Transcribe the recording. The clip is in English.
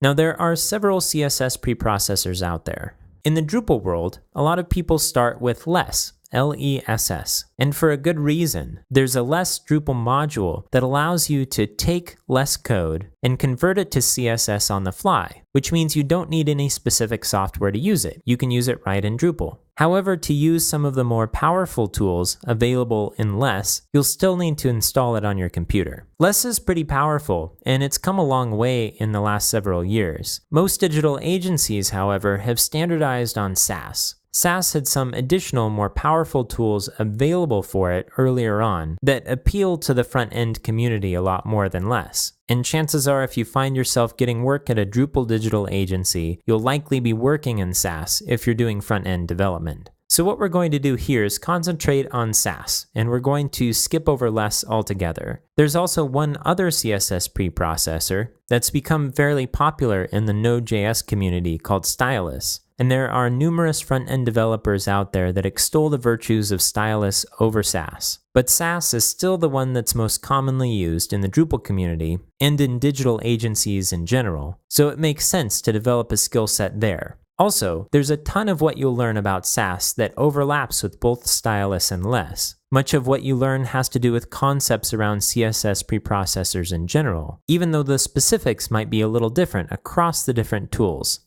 Now, there are several CSS preprocessors out there. In the Drupal world, a lot of people start with LESS, L-E-S-S, and for a good reason. There's a LESS Drupal module that allows you to take LESS code and convert it to CSS on the fly, which means you don't need any specific software to use it. You can use it right in Drupal. However, to use some of the more powerful tools available in LESS, you'll still need to install it on your computer. LESS is pretty powerful, and it's come a long way in the last several years. Most digital agencies, however, have standardized on SASS. SASS had some additional, more powerful tools available for it earlier on that appeal to the front-end community a lot more than LESS. And chances are, if you find yourself getting work at a Drupal digital agency, you'll likely be working in SASS if you're doing front-end development. So what we're going to do here is concentrate on SASS, and we're going to skip over LESS altogether. There's also one other CSS preprocessor that's become fairly popular in the Node.js community called Stylus. And there are numerous front-end developers out there that extol the virtues of Stylus over SASS. But SASS is still the one that's most commonly used in the Drupal community and in digital agencies in general, so it makes sense to develop a skill set there. Also, there's a ton of what you'll learn about SASS that overlaps with both Stylus and LESS. Much of what you learn has to do with concepts around CSS preprocessors in general, even though the specifics might be a little different across the different tools.